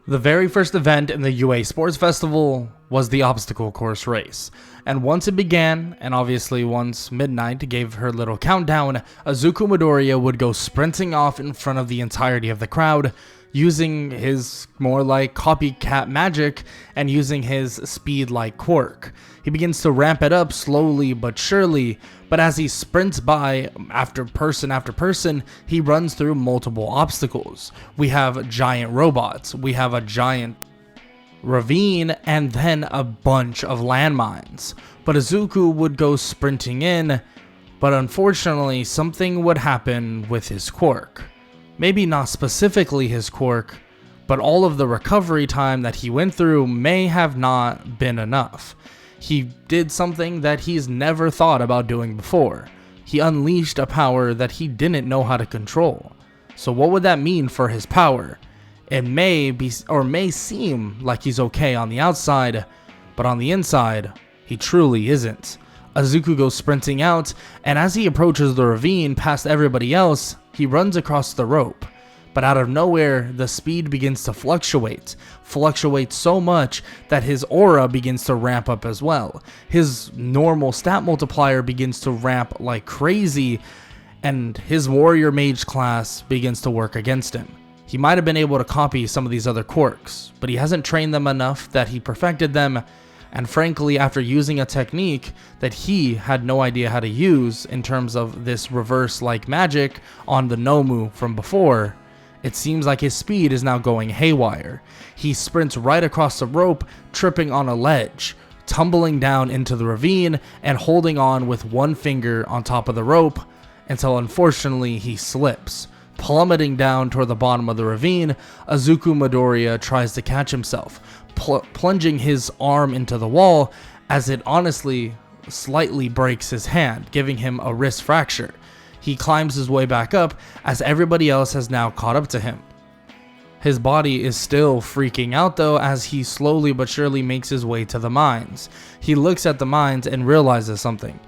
The very first event in the UA Sports Festival was the obstacle course race. And once it began, and obviously once Midnight gave her little countdown, Izuku Midoriya would go sprinting off in front of the entirety of the crowd, using his more like copycat magic and using his speed like Quirk. He begins to ramp it up slowly but surely, but as he sprints by after person, he runs through multiple obstacles. We have giant robots, we have a giant ravine, and then a bunch of landmines. But Izuku would go sprinting in, but unfortunately something would happen with his Quirk. Maybe not specifically his Quirk, but all of the recovery time that he went through may have not been enough. He did something that he's never thought about doing before. He unleashed a power that he didn't know how to control. So what would that mean for his power? It may be, or may seem like he's okay on the outside, but on the inside, he truly isn't. Izuku goes sprinting out, and as he approaches the ravine past everybody else, he runs across the rope. But out of nowhere, the speed begins to fluctuate so much that his aura begins to ramp up as well. His normal stat multiplier begins to ramp like crazy, and his warrior mage class begins to work against him. He might have been able to copy some of these other quirks, but he hasn't trained them enough that he perfected them. And frankly, after using a technique that he had no idea how to use in terms of this reverse-like magic on the Nomu from before, it seems like his speed is now going haywire. He sprints right across the rope, tripping on a ledge, tumbling down into the ravine, and holding on with one finger on top of the rope until unfortunately he slips. Plummeting down toward the bottom of the ravine, Izuku Midoriya tries to catch himself, plunging his arm into the wall as it honestly slightly breaks his hand, giving him a wrist fracture. He climbs his way back up as everybody else has now caught up to him. His body is still freaking out though as he slowly but surely makes his way to the mines. He looks at the mines and realizes something.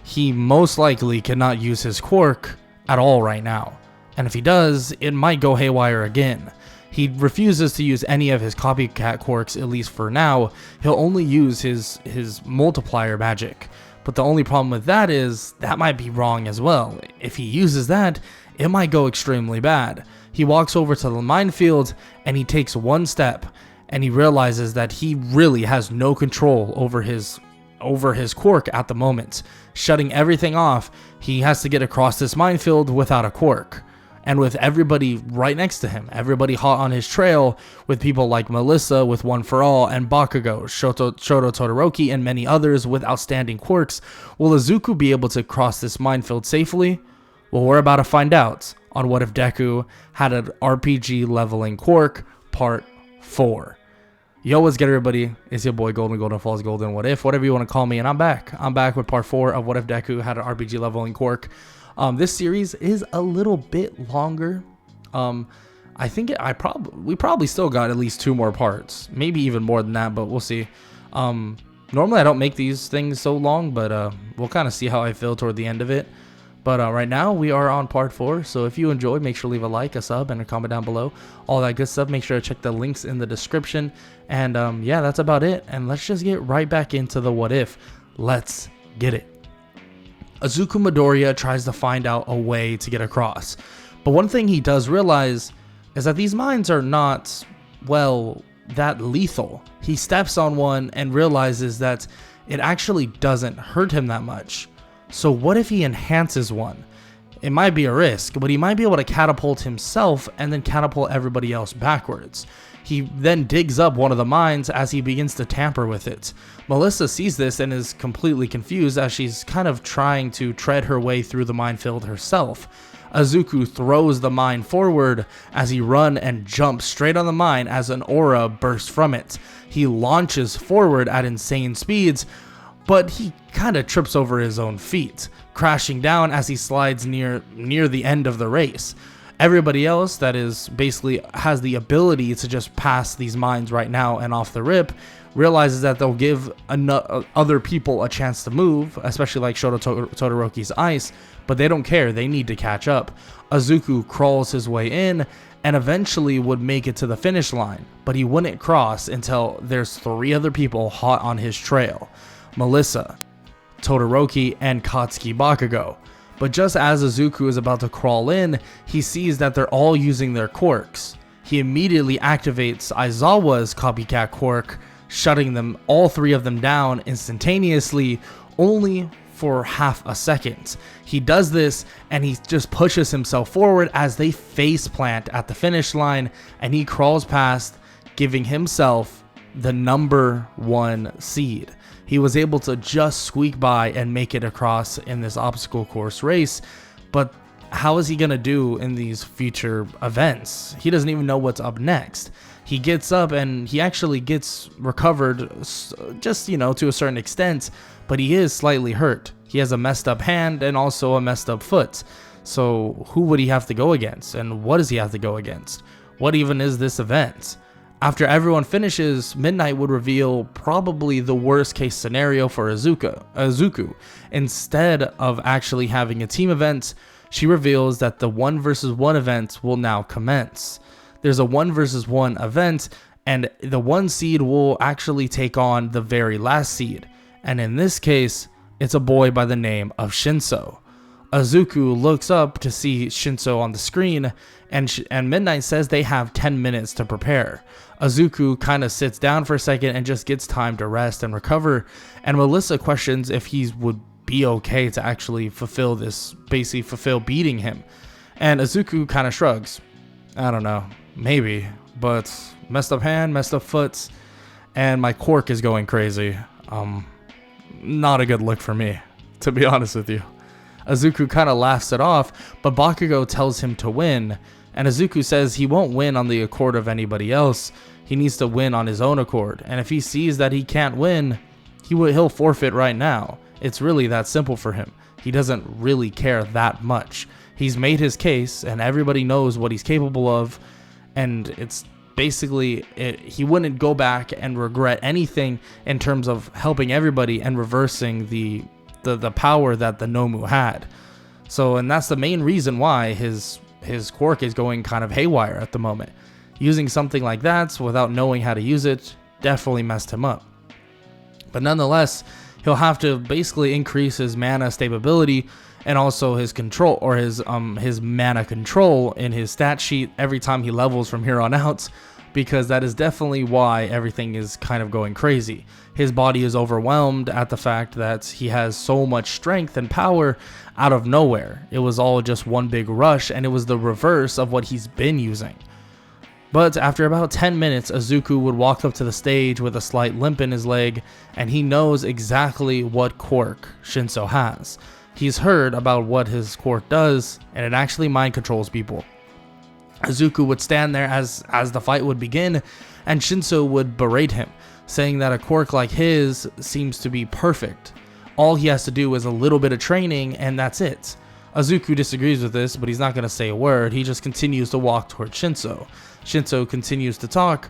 He most likely cannot use his quirk at all right now. And if he does, it might go haywire again. He refuses to use any of his copycat quirks, at least for now. He'll only use his multiplier magic. But the only problem with that is, that might be wrong as well. If he uses that, it might go extremely bad. He walks over to the minefield, and he takes one step, and he realizes that he really has no control over his quirk at the moment. Shutting everything off, he has to get across this minefield without a quirk. And with everybody right next to him, everybody hot on his trail, with people like Melissa with One For All, and Bakugo, Shoto Todoroki, and many others with outstanding quirks, will Izuku be able to cross this minefield safely? Well, we're about to find out on What If Deku had an RPG leveling quirk, part 4. Yo, what's good everybody? It's your boy Golden Falls Golden What If, whatever you want to call me, and I'm back. I'm back with part 4 of What If Deku had an RPG leveling quirk. This series is a little bit longer. I think we probably still got at least 2 more parts, maybe even more than that, but we'll see. Normally I don't make these things so long, but we'll kind of see how I feel toward the end of it. But right now we are on part 4, so if you enjoyed, make sure to leave a like, a sub, and a comment down below. All that good stuff. Make sure to check the links in the description. And yeah, that's about it. And let's just get right back into the what if. Let's get it. Izuku Midoriya tries to find out a way to get across. But one thing he does realize is that these mines are not, well, that lethal. He steps on one and realizes that it actually doesn't hurt him that much. So what if he enhances one? It might be a risk, but he might be able to catapult himself and then catapult everybody else backwards. He then digs up one of the mines as he begins to tamper with it. Melissa sees this and is completely confused as she's kind of trying to tread her way through the minefield herself. Izuku throws the mine forward as he runs and jumps straight on the mine as an aura bursts from it. He launches forward at insane speeds, but he kind of trips over his own feet, crashing down as he slides near the end of the race. Everybody else that is basically has the ability to just pass these mines right now and off the rip realizes that they'll give other people a chance to move, especially like Shoto Todoroki's ice, but they don't care. They need to catch up. Izuku crawls his way in and eventually would make it to the finish line, but he wouldn't cross until there's 3 other people hot on his trail: Melissa, Todoroki, and Katsuki Bakugo. But just as Izuku is about to crawl in, he sees that they're all using their quirks. He immediately activates Aizawa's copycat quirk, shutting them, all 3 of them, down instantaneously, only for half a second. He does this and he just pushes himself forward as they face plant at the finish line, and he crawls past, giving himself the number 1 seed. He was able to just squeak by and make it across in this obstacle course race, but how is he going to do in these future events? He doesn't even know what's up next. He gets up and he actually gets recovered just, to a certain extent, but he is slightly hurt. He has a messed up hand and also a messed up foot. So who would he have to go against? And what does he have to go against? What even is this event? After everyone finishes, Midnight would reveal probably the worst case scenario for Izuku. Instead of actually having a team event, she reveals that the 1 versus 1 event will now commence. There's a 1 versus 1 event, and the 1 seed will actually take on the very last seed. And in this case, it's a boy by the name of Shinso. Izuku looks up to see Shinso on the screen, and Midnight says they have 10 minutes to prepare. Izuku kind of sits down for a second and just gets time to rest and recover, and Melissa questions if he would be okay to actually fulfill beating him. And Izuku kind of shrugs. I don't know, maybe, but messed up hand, messed up foot, and my quirk is going crazy. Not a good look for me, to be honest with you. Izuku kind of laughs it off, but Bakugo tells him to win, and Izuku says he won't win on the accord of anybody else. He needs to win on his own accord, and if he sees that he can't win, he'll forfeit right now. It's really that simple for him. He doesn't really care that much. He's made his case, and everybody knows what he's capable of, and it's basically, he wouldn't go back and regret anything in terms of helping everybody and reversing the power that the Nomu had. So, and that's the main reason why his quirk is going kind of haywire at the moment. Using something like that without knowing how to use it definitely messed him up. But nonetheless, he'll have to basically increase his mana stability and also his control, or his mana control in his stat sheet every time he levels from here on out, because that is definitely why everything is kind of going crazy. His body is overwhelmed at the fact that he has so much strength and power out of nowhere. It was all just one big rush, and it was the reverse of what he's been using. But after about 10 minutes, Izuku would walk up to the stage with a slight limp in his leg, and he knows exactly what quirk Shinso has. He's heard about what his quirk does, and it actually mind controls people. Izuku would stand there as the fight would begin, and Shinso would berate him, saying that a quirk like his seems to be perfect. All he has to do is a little bit of training, and that's it. Izuku disagrees with this, but he's not going to say a word. He just continues to walk towards Shinso. Shinso continues to talk,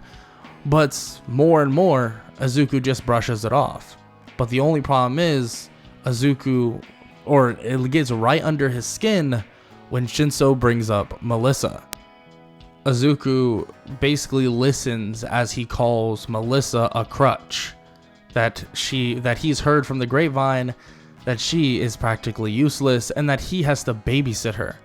but more and more, Izuku just brushes it off. But the only problem is, it gets right under his skin when Shinso brings up Melissa. Izuku basically listens as he calls Melissa a crutch, that he's heard from the grapevine that she is practically useless and that he has to babysit her,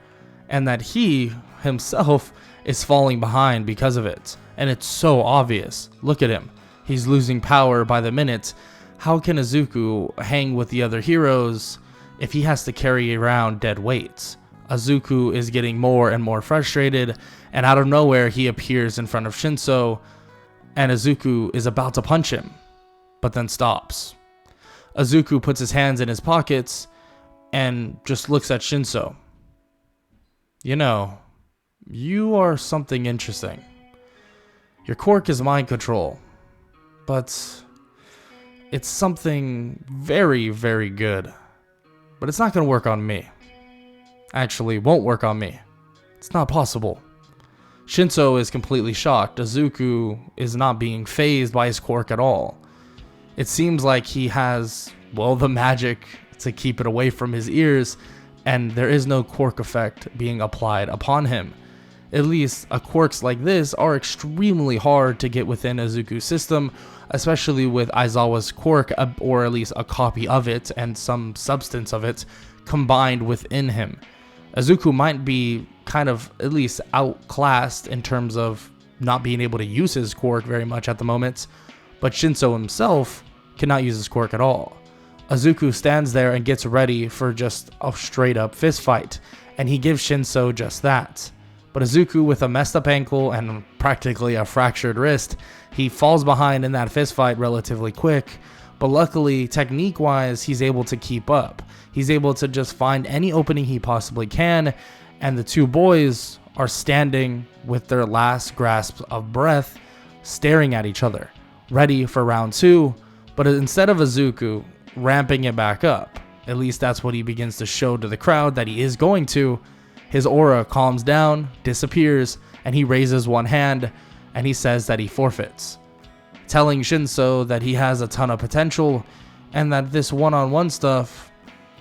and that he himself is falling behind because of it. And it's so obvious. Look at him. He's losing power by the minute. How can Izuku hang with the other heroes if he has to carry around dead weights? Izuku is getting more and more frustrated, and out of nowhere he appears in front of Shinso, and Izuku is about to punch him, but then stops. Izuku puts his hands in his pockets and just looks at Shinso. You know, you are something interesting. Your quirk is mind control, but it's something very, very good. But it's not going to work on me. Actually, won't work on me. It's not possible. Shinso is completely shocked. Izuku is not being fazed by his quirk at all. It seems like he has, the magic to keep it away from his ears, and there is no quirk effect being applied upon him. At least quirks like this are extremely hard to get within Izuku's system, especially with Aizawa's quirk, or at least a copy of it and some substance of it combined within him. Izuku might be kind of at least outclassed in terms of not being able to use his quirk very much at the moment, but Shinso himself cannot use his quirk at all. Izuku stands there and gets ready for just a straight up fist fight, and he gives Shinso just that. But Izuku, with a messed up ankle and practically a fractured wrist, he falls behind in that fist fight relatively quick, but luckily, technique wise, he's able to keep up. He's able to just find any opening he possibly can, and the two boys are standing with their last grasp of breath, staring at each other, ready for round 2. But instead of Izuku ramping it back up, at least that's what he begins to show to the crowd that he is going to, his aura calms down, disappears, and he raises one hand and he says that he forfeits, telling Shinso that he has a ton of potential and that this one-on-one stuff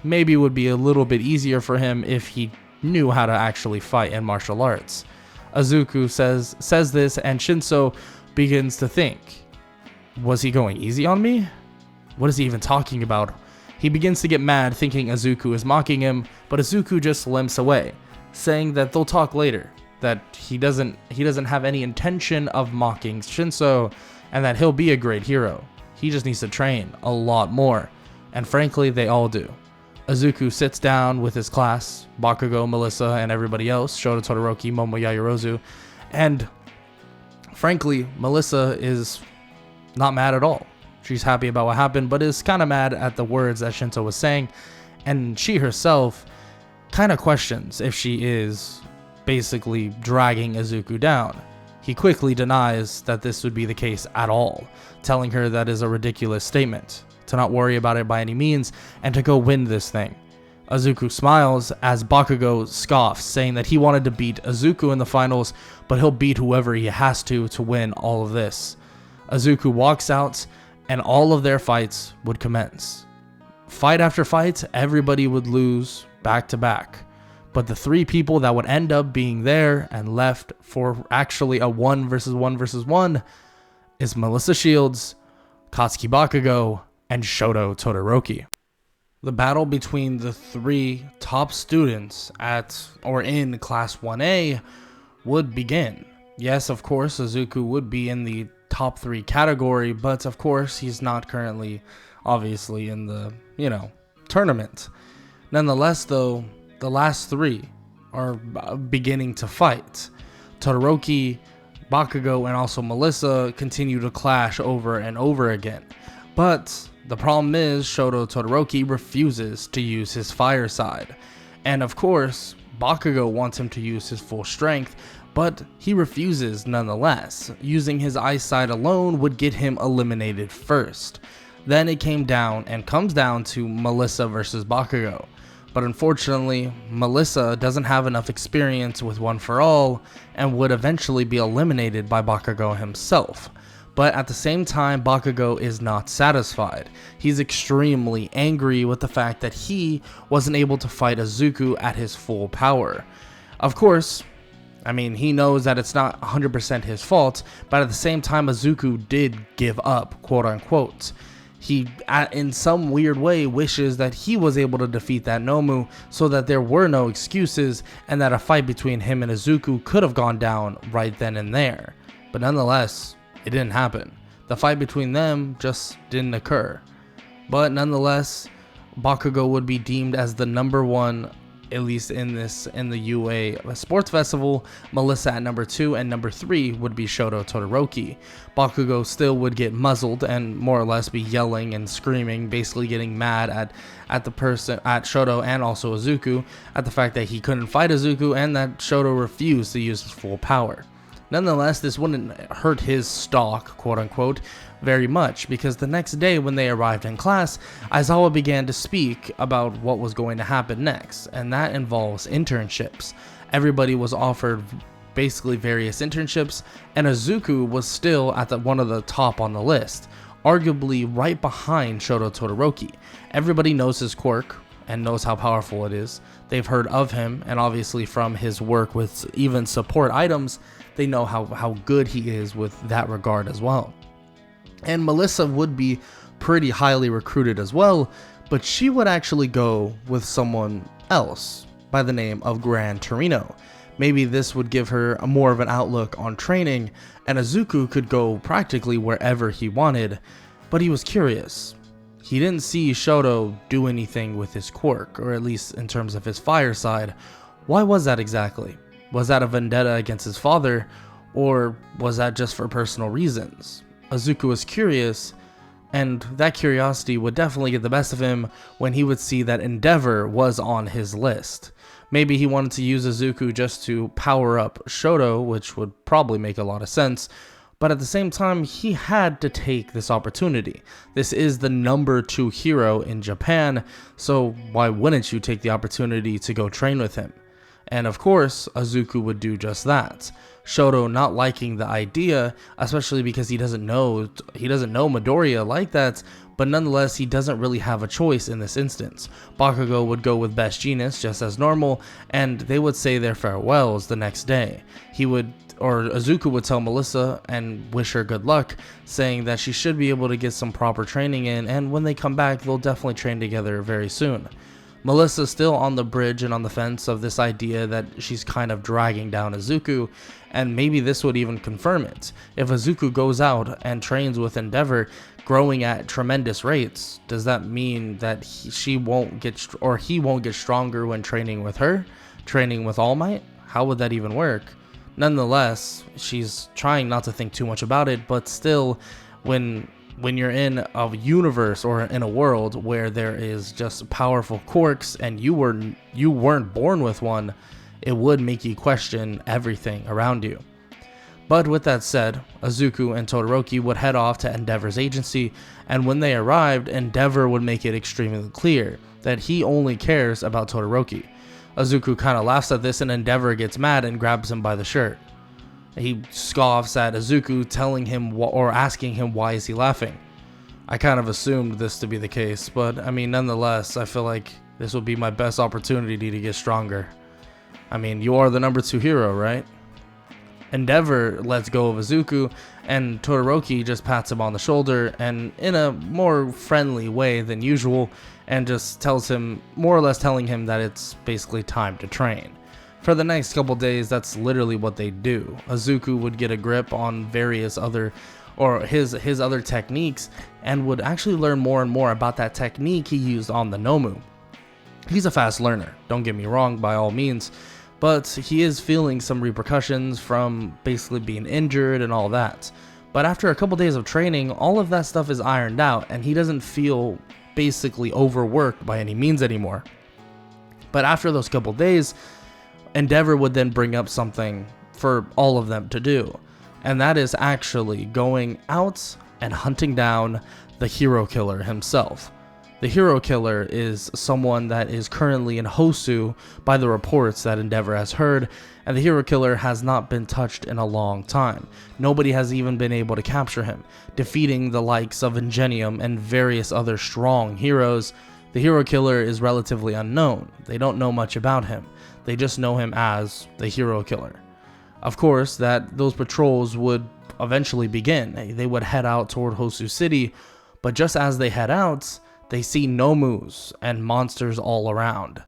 maybe would be a little bit easier for him if he knew how to actually fight in martial arts. Izuku says this, and Shinso begins to think, was he going easy on me? What is he even talking about? He begins to get mad, thinking Izuku is mocking him, but Izuku just limps away, saying that they'll talk later, that he doesn't have any intention of mocking Shinso, and that he'll be a great hero. He just needs to train a lot more, and frankly, they all do. Izuku sits down with his class, Bakugo, Melissa, and everybody else, Shota Todoroki, Momo Yaoyorozu, and frankly, Melissa is not mad at all. She's happy about what happened, but is kind of mad at the words that Shinso was saying, and she herself kind of questions if she is basically dragging Izuku down. He quickly denies that this would be the case at all, telling her that is a ridiculous statement, to not worry about it by any means, and to go win this thing. Izuku smiles as Bakugo scoffs, saying that he wanted to beat Izuku in the finals, but he'll beat whoever he has to win all of this. Izuku walks out, and all of their fights would commence. Fight after fight, everybody would lose back to back. But the 3 people that would end up being there and left for actually a 1 versus 1 versus 1 is Melissa Shields, Katsuki Bakugo, and Shoto Todoroki. The battle between the 3 top students in Class 1A would begin. Yes, of course, Izuku would be in the top 3 category, but of course, he's not currently, obviously, in the, tournament. Nonetheless, though, the last 3 are beginning to fight. Todoroki, Bakugo, and also Melissa continue to clash over and over again. But the problem is Shoto Todoroki refuses to use his fire side. And of course, Bakugo wants him to use his full strength, but he refuses nonetheless. Using his eyesight alone would get him eliminated first. Then it comes down to Melissa versus Bakugo. But unfortunately, Melissa doesn't have enough experience with One for All and would eventually be eliminated by Bakugo himself. But at the same time, Bakugo is not satisfied. He's extremely angry with the fact that he wasn't able to fight Izuku at his full power. Of course, he knows that it's not 100% his fault, but at the same time, Izuku did give up, quote unquote. He, in some weird way, wishes that he was able to defeat that Nomu so that there were no excuses and that a fight between him and Izuku could have gone down right then and there. But nonetheless, it didn't happen. The fight between them just didn't occur. But nonetheless, Bakugo would be deemed as the number 1, at least in the UA Sports Festival. Melissa at number 2, and number 3 would be Shoto Todoroki. Bakugo still would get muzzled and more or less be yelling and screaming, basically getting mad at Shoto and also Izuku, at the fact that he couldn't fight Izuku and that Shoto refused to use his full power. Nonetheless, this wouldn't hurt his stock, quote unquote, very much, because the next day when they arrived in class, Aizawa began to speak about what was going to happen next, and that involves internships. Everybody was offered basically various internships, and Izuku was still at one of the top on the list, arguably right behind Shoto Todoroki. Everybody knows his quirk, and knows how powerful it is. They've heard of him, and obviously from his work with even support items, they know how good he is with that regard as well. And Melissa would be pretty highly recruited as well, but she would actually go with someone else by the name of Gran Torino. Maybe this would give her more of an outlook on training, and Izuku could go practically wherever he wanted, but he was curious. He didn't see Shoto do anything with his quirk, or at least in terms of his fire side. Why was that exactly? Was that a vendetta against his father, or was that just for personal reasons? Izuku was curious, and that curiosity would definitely get the best of him when he would see that Endeavor was on his list. Maybe he wanted to use Izuku just to power up Shoto, which would probably make a lot of sense, but at the same time, he had to take this opportunity. This is the number 2 hero in Japan, so why wouldn't you take the opportunity to go train with him? And of course, Izuku would do just that. Shoto not liking the idea, especially because he doesn't know Midoriya like that, but nonetheless he doesn't really have a choice in this instance. Bakugo would go with Best Jeanist just as normal, and they would say their farewells the next day. Izuku would tell Melissa and wish her good luck, saying that she should be able to get some proper training in, and when they come back they'll definitely train together very soon. Melissa's still on the bridge and on the fence of this idea that she's kind of dragging down Izuku, and maybe this would even confirm it. If Izuku goes out and trains with Endeavor, growing at tremendous rates, does that mean that he won't get stronger when training with her? Training with All Might? How would that even work? Nonetheless, she's trying not to think too much about it, but still, when you're in a universe or in a world where there is just powerful quirks and you weren't born with one, it would make you question everything around you. But with that said, Izuku and Todoroki would head off to Endeavor's agency, and when they arrived, Endeavor would make it extremely clear that he only cares about Todoroki. Izuku kind of laughs at this, and Endeavor gets mad and grabs him by the shirt. He scoffs at Izuku, telling him or asking him why is he laughing. I kind of assumed this to be the case, but I mean, nonetheless, I feel like this will be my best opportunity to get stronger. I mean, you are the number 2 hero, right? Endeavor lets go of Izuku, and Todoroki just pats him on the shoulder, and in a more friendly way than usual, and just tells him, more or less telling him that it's basically time to train. For the next couple days, that's literally what they do. Izuku would get a grip on various other, or his other techniques, and would actually learn more and more about that technique he used on the Nomu. He's a fast learner, don't get me wrong by all means, but he is feeling some repercussions from basically being injured and all that. But after a couple days of training, all of that stuff is ironed out, and he doesn't feel basically overworked by any means anymore. But after those couple days, Endeavor would then bring up something for all of them to do, and that is actually going out and hunting down the hero killer himself. The hero killer is someone that is currently in Hosu by the reports that Endeavor has heard, and the hero killer has not been touched in a long time. Nobody has even been able to capture him, defeating the likes of Ingenium and various other strong heroes. The hero killer is relatively unknown. They don't know much about him. They just know him as the hero killer. Of course, those patrols would eventually begin. They would head out toward Hosu City, but just as they head out, they see Nomus and monsters all around.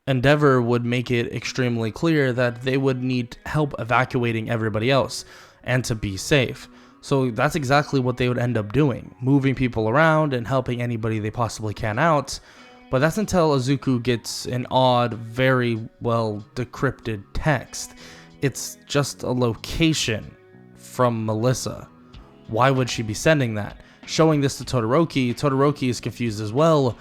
Endeavor would make it extremely clear that they would need help evacuating everybody else and to be safe. So that's exactly what they would end up doing, moving people around and helping anybody they possibly can out. But that's until Izuku gets an odd, very well decrypted text. It's just a location from Melissa. Why would she be sending that? Showing this to Todoroki, Todoroki is confused as well,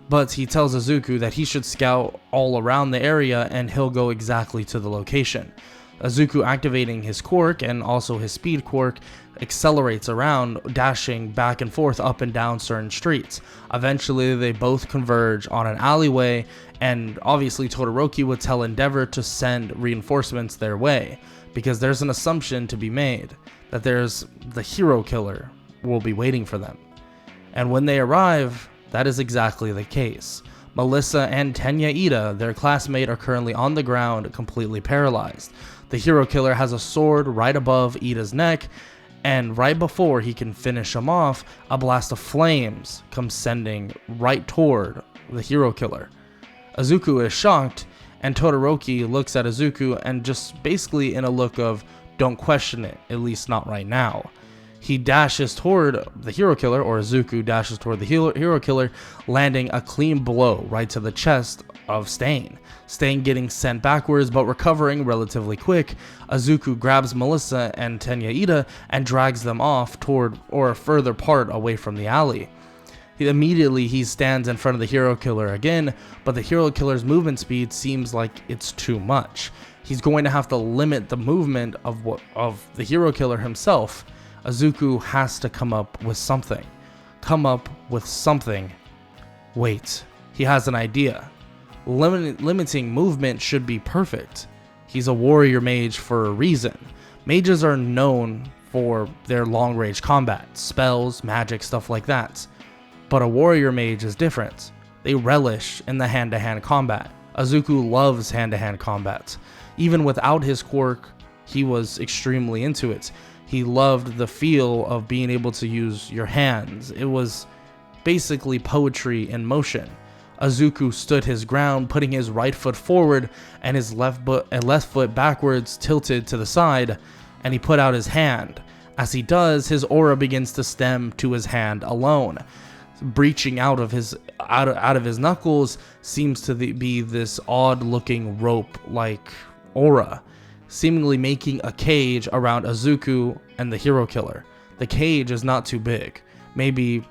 but he tells Izuku that he should scout all around the area and he'll go exactly to the location. Izuku, activating his quirk and also his speed quirk, accelerates around, dashing back and forth up and down certain streets. Eventually, they both converge on an alleyway, and obviously Todoroki would tell Endeavor to send reinforcements their way, because there's an assumption to be made that there's the hero killer will be waiting for them. And when they arrive, that is exactly the case. Melissa and Tenya Ida, their classmate, are currently on the ground, completely paralyzed. The hero killer has a sword right above Ida's neck, and right before he can finish him off, a blast of flames comes sending right toward the hero killer. Izuku is shocked, and Todoroki looks at Izuku and just basically in a look of, don't question it, at least not right now. He dashes toward the hero killer, or Izuku dashes toward the hero killer, landing a clean blow right to the chest of Stain. Stain getting sent backwards but recovering relatively quick. Izuku grabs Melissa and Tenya Ida and drags them off toward or further part away from the alley. Immediately he stands in front of the hero killer again, but the hero killer's movement speed seems like it's too much. He's going to have to limit the movement of the hero killer himself. Izuku has to come up with something. Wait, he has an idea. Limiting movement should be perfect. He's a warrior mage for a reason. Mages are known for their long-range combat, spells, magic, stuff like that. But a warrior mage is different. They relish in the hand-to-hand combat. Izuku loves hand-to-hand combat. Even without his quirk, he was extremely into it. He loved the feel of being able to use your hands. It was basically poetry in motion. Izuku stood his ground, putting his right foot forward and his left foot backwards, tilted to the side, and he put out his hand. As he does, his aura begins to stem to his hand alone. Breaching out of his knuckles seems to be this odd-looking rope-like aura, seemingly making a cage around Izuku and the hero killer. The cage is not too big, maybe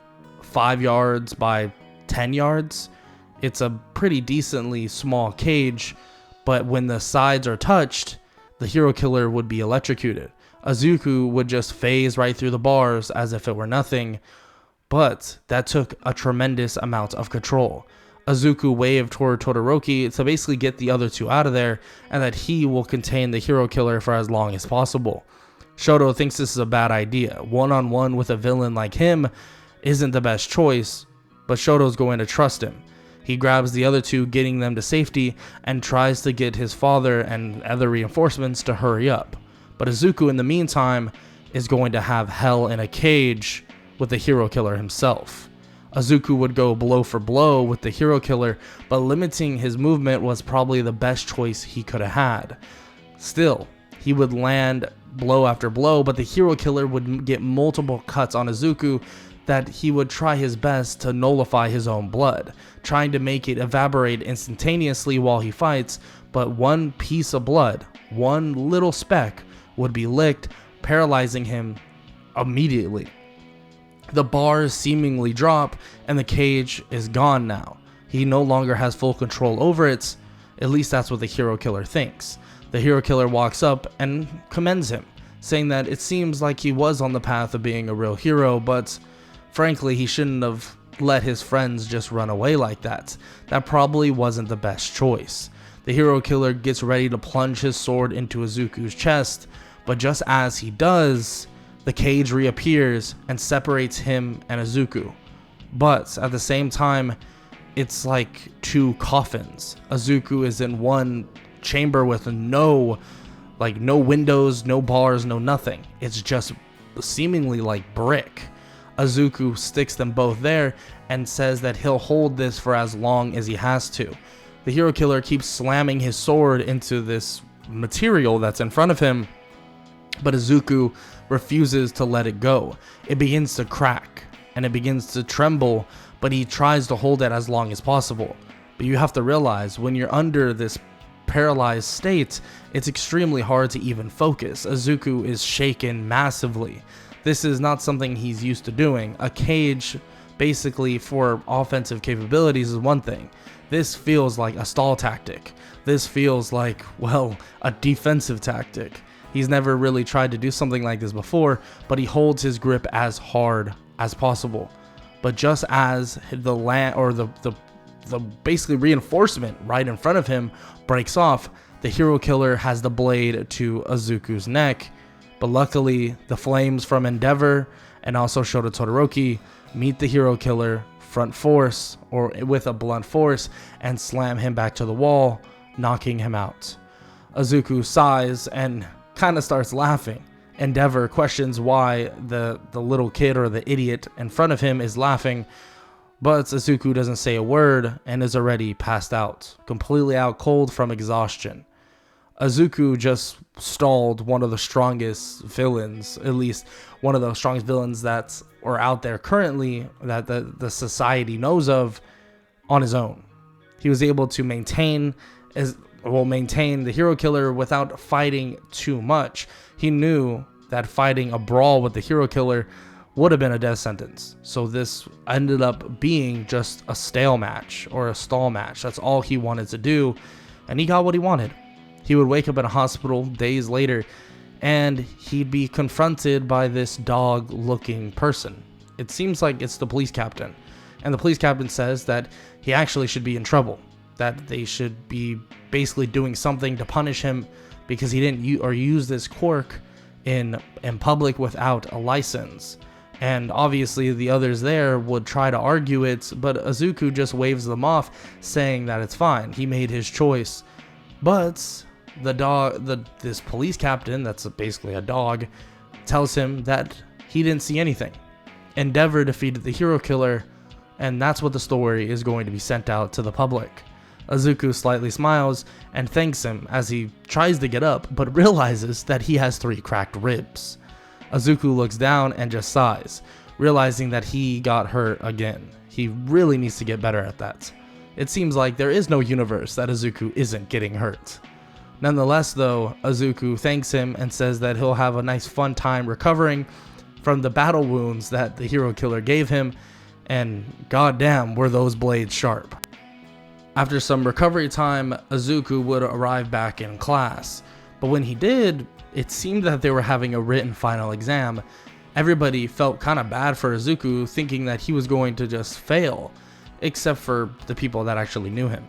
5 yards by 10 yards. It's a pretty decently small cage, but when the sides are touched, the hero killer would be electrocuted. Izuku would just phase right through the bars as if it were nothing, but that took a tremendous amount of control. Izuku waved toward Todoroki to basically get the other two out of there, and that he will contain the hero killer for as long as possible. Shoto thinks this is a bad idea. One-on-one with a villain like him isn't the best choice, but Shoto's going to trust him. He grabs the other two, getting them to safety, and tries to get his father and other reinforcements to hurry up. But Izuku, in the meantime, is going to have hell in a cage with the hero killer himself. Izuku would go blow for blow with the hero killer, but limiting his movement was probably the best choice he could have had. Still, he would land blow after blow, but the hero killer would get multiple cuts on Izuku that he would try his best to nullify his own blood, trying to make it evaporate instantaneously while he fights, but one piece of blood, one little speck, would be licked, paralyzing him immediately. The bars seemingly drop, and the cage is gone now. He no longer has full control over it. At least that's what the hero killer thinks. The hero killer walks up and commends him, saying that it seems like he was on the path of being a real hero, but frankly, he shouldn't have let his friends just run away like that. That probably wasn't the best choice. The hero killer gets ready to plunge his sword into Izuku's chest, but just as he does, the cage reappears and separates him and Izuku. But at the same time, it's like two coffins. Izuku is in one chamber with no windows, no bars, no nothing. It's just seemingly like brick. Izuku sticks them both there and says that he'll hold this for as long as he has to. The hero killer keeps slamming his sword into this material that's in front of him, but Izuku refuses to let it go. It begins to crack and it begins to tremble, but he tries to hold it as long as possible. But you have to realize, when you're under this paralyzed state, it's extremely hard to even focus. Izuku is shaken massively. This is not something he's used to doing. A cage, basically for offensive capabilities, is one thing. This feels like a stall tactic. This feels like, well, a defensive tactic. He's never really tried to do something like this before, but he holds his grip as hard as possible. But just as the basically reinforcement right in front of him breaks off, the hero killer has the blade to Izuku's neck. But luckily, the flames from Endeavor and also Shoto Todoroki meet the hero killer front force or with a blunt force and slam him back to the wall, knocking him out. Izuku sighs and kind of starts laughing. Endeavor questions why the little kid or the idiot in front of him is laughing, but Izuku doesn't say a word and is already passed out, completely out cold from exhaustion. Izuku just stalled one of the strongest villains, at least one of the strongest villains that are out there currently that the society knows of, on his own. He was able to maintain the hero killer without fighting too much. He knew that fighting a brawl with the hero killer would have been a death sentence. So this ended up being just a stale match or a stall match. That's all he wanted to do, and he got what he wanted. He would wake up in a hospital days later, and he'd be confronted by this dog-looking person. It seems like it's the police captain, and the police captain says that he actually should be in trouble, that they should be basically doing something to punish him because he didn't use this quirk in public without a license. And obviously the others there would try to argue it, but Izuku just waves them off, saying that it's fine, he made his choice. But this police captain, that's basically a dog, tells him that he didn't see anything. Endeavor defeated the hero killer, and that's what the story is going to be sent out to the public. Izuku slightly smiles and thanks him as he tries to get up, but realizes that he has 3 cracked ribs. Izuku looks down and just sighs, realizing that he got hurt again. He really needs to get better at that. It seems like there is no universe that Izuku isn't getting hurt. Nonetheless though, Izuku thanks him and says that he'll have a nice fun time recovering from the battle wounds that the hero killer gave him, and goddamn were those blades sharp. After some recovery time, Izuku would arrive back in class, but when he did, it seemed that they were having a written final exam. Everybody felt kind of bad for Izuku, thinking that he was going to just fail, except for the people that actually knew him.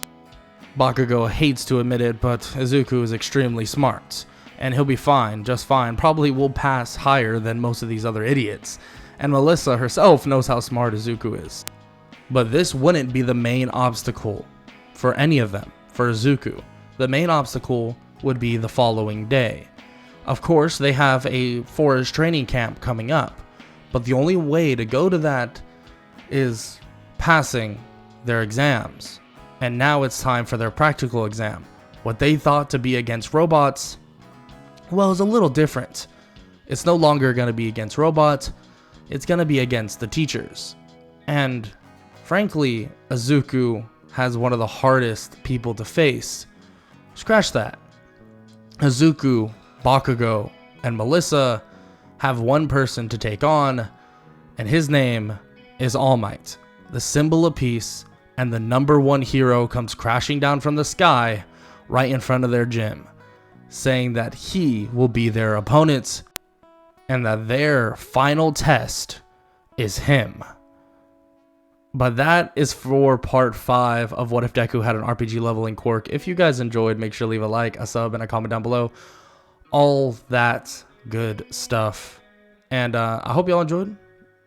Bakugo hates to admit it, but Izuku is extremely smart, and he'll be fine, just fine, probably will pass higher than most of these other idiots, and Melissa herself knows how smart Izuku is. But this wouldn't be the main obstacle for any of them. For Izuku, the main obstacle would be the following day. Of course, they have a forest training camp coming up, but the only way to go to that is passing their exams. And now it's time for their practical exam. What they thought to be against robots, well, it's a little different. It's no longer going to be against robots, it's going to be against the teachers. And frankly, Izuku has one of the hardest people to face. Scratch that. Izuku, Bakugo, and Melissa have one person to take on, and his name is All Might, the symbol of peace, and the #1 hero comes crashing down from the sky right in front of their gym, saying that he will be their opponent and that their final test is him. But that is for part 5 of What If Deku Had an RPG level in Quirk. If you guys enjoyed, make sure to leave a like, a sub, and a comment down below. All that good stuff. And I hope y'all enjoyed,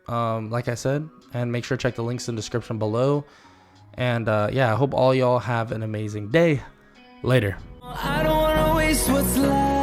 like I said. And make sure to check the links in the description below. And yeah, I hope all y'all have an amazing day. Later. I don't wanna waste what's left.